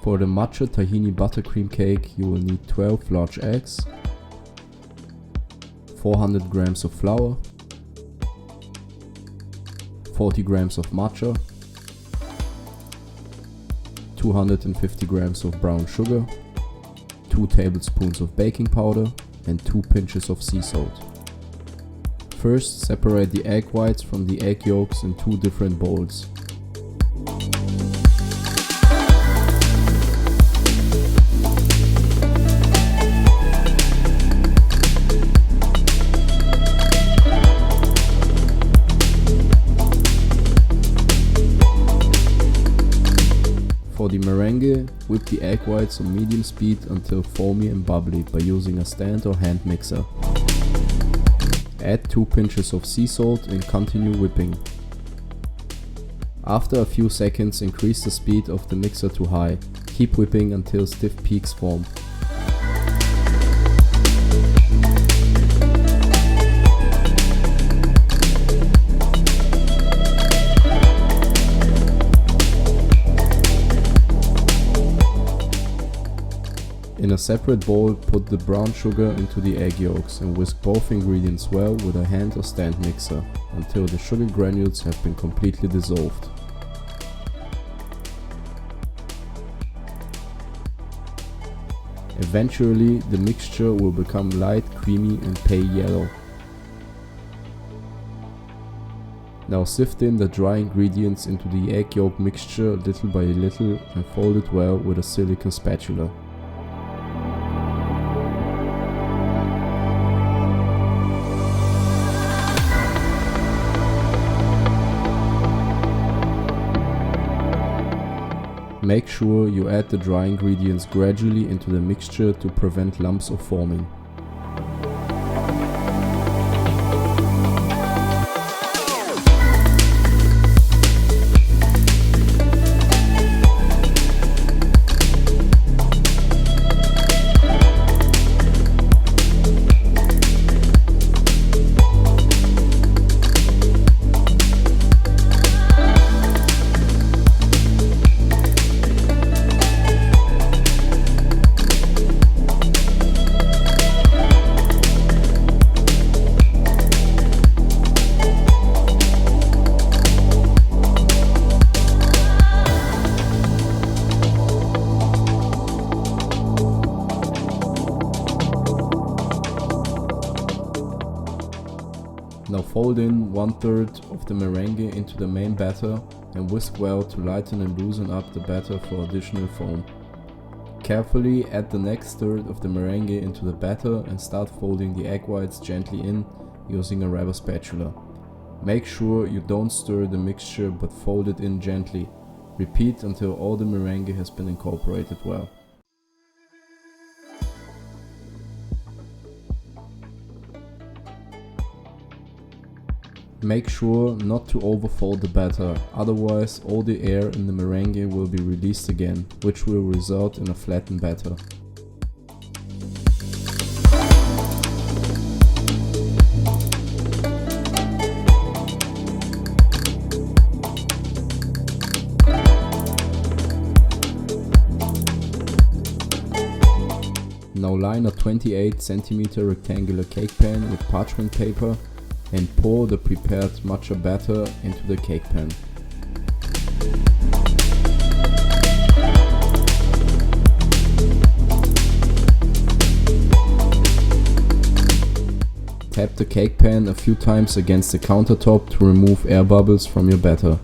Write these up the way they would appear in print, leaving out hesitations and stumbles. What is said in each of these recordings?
For the Matcha Tahini Buttercream Cake you will need 12 large eggs, 400 grams of flour, 40 grams of matcha, 250 grams of brown sugar, 2 tablespoons of baking powder and 2 pinches of sea salt. First, separate the egg whites from the egg yolks in 2 different bowls. For the meringue, whip the egg whites on medium speed until foamy and bubbly by using a stand or hand mixer. Add 2 pinches of sea salt and continue whipping. After a few seconds, increase the speed of the mixer to high. Keep whipping until stiff peaks form. In a separate bowl, put the brown sugar into the egg yolks and whisk both ingredients well with a hand or stand mixer until the sugar granules have been completely dissolved. Eventually, the mixture will become light, creamy and pale yellow. Now sift in the dry ingredients into the egg yolk mixture little by little and fold it well with a silicone spatula. Make sure you add the dry ingredients gradually into the mixture to prevent lumps of forming. Now fold in 1/3 of the meringue into the main batter and whisk well to lighten and loosen up the batter for additional foam. Carefully add the next third of the meringue into the batter and start folding the egg whites gently in using a rubber spatula. Make sure you don't stir the mixture but fold it in gently. Repeat until all the meringue has been incorporated well. Make sure not to overfold the batter, otherwise all the air in the meringue will be released again, which will result in a flattened batter. Now line a 28 cm rectangular cake pan with parchment paper and pour the prepared matcha batter into the cake pan. Tap the cake pan a few times against the countertop to remove air bubbles from your batter.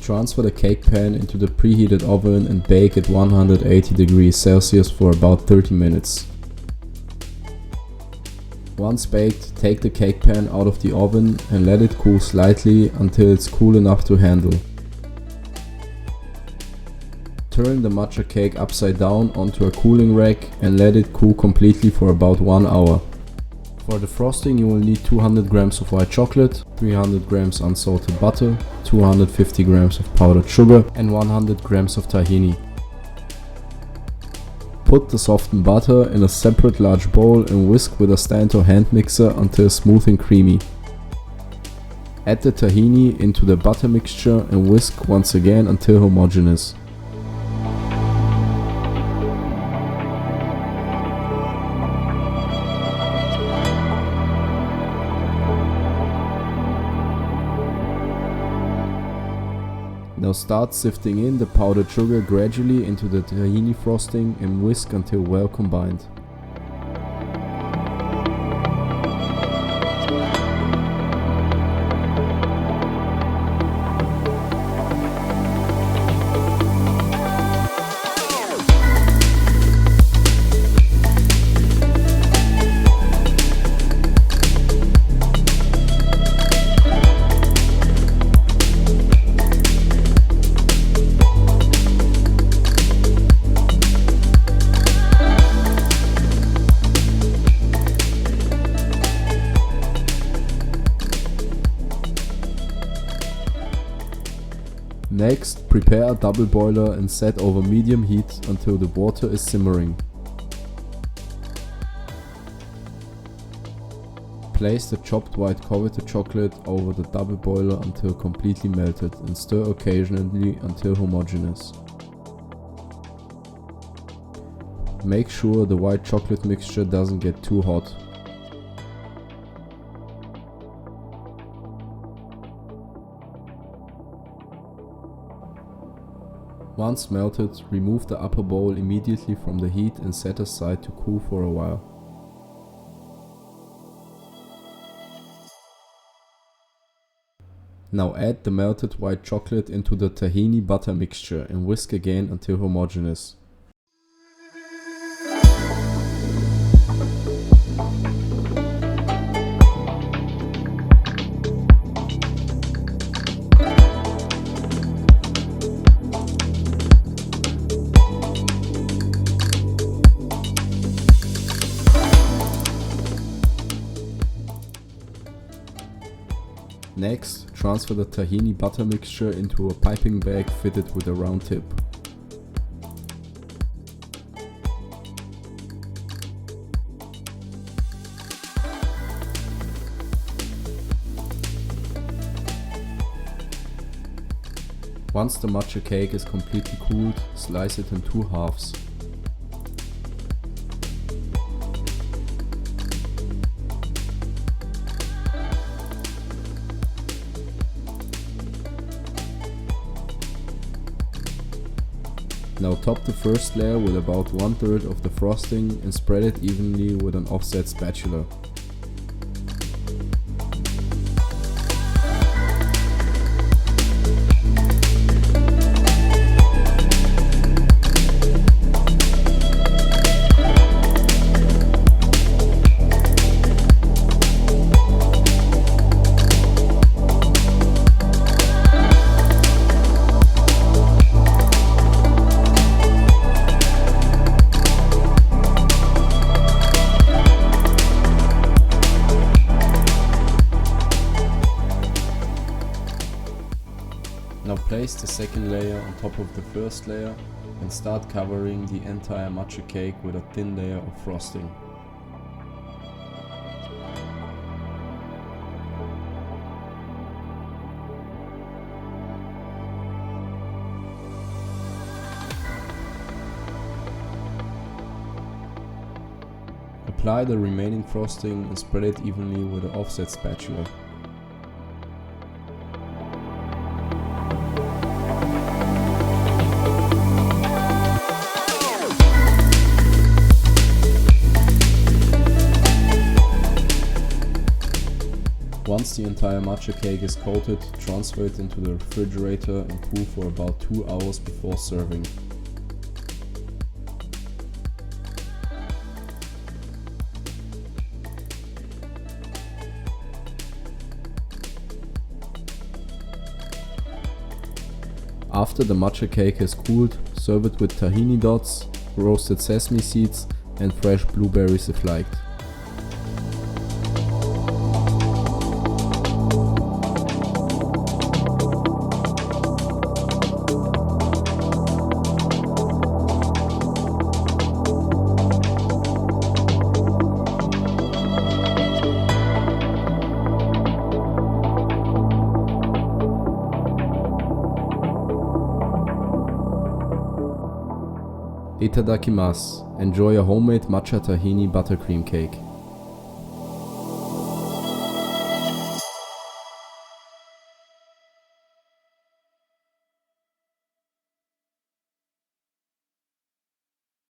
Transfer the cake pan into the preheated oven and bake at 180 degrees Celsius for about 30 minutes. Once baked, take the cake pan out of the oven and let it cool slightly until it's cool enough to handle. Turn the matcha cake upside down onto a cooling rack and let it cool completely for about 1 hour. For the frosting you will need 200 grams of white chocolate, 300 grams unsalted butter, 250 grams of powdered sugar and 100 grams of tahini. Put the softened butter in a separate large bowl and whisk with a stand or hand mixer until smooth and creamy. Add the tahini into the butter mixture and whisk once again until homogeneous. Now start sifting in the powdered sugar gradually into the tahini frosting and whisk until well combined. Next, prepare a double boiler and set over medium heat until the water is simmering. Place the chopped white Couverture chocolate over the double boiler until completely melted and stir occasionally until homogeneous. Make sure the white chocolate mixture doesn't get too hot. Once melted, remove the upper bowl immediately from the heat and set aside to cool for a while. Now add the melted white chocolate into the tahini butter mixture and whisk again until homogeneous. Next, transfer the tahini butter mixture into a piping bag fitted with a round tip. Once the matcha cake is completely cooled, slice it in 2 halves. Now top the first layer with about 1/3 of the frosting and spread it evenly with an offset spatula. Now place the second layer on top of the first layer and start covering the entire matcha cake with a thin layer of frosting. Apply the remaining frosting and spread it evenly with an offset spatula. Once the entire matcha cake is coated, transfer it into the refrigerator and cool for about 2 hours before serving. After the matcha cake has cooled, serve it with tahini dots, roasted sesame seeds and fresh blueberries if liked. Itadakimasu. Enjoy a homemade matcha tahini buttercream cake.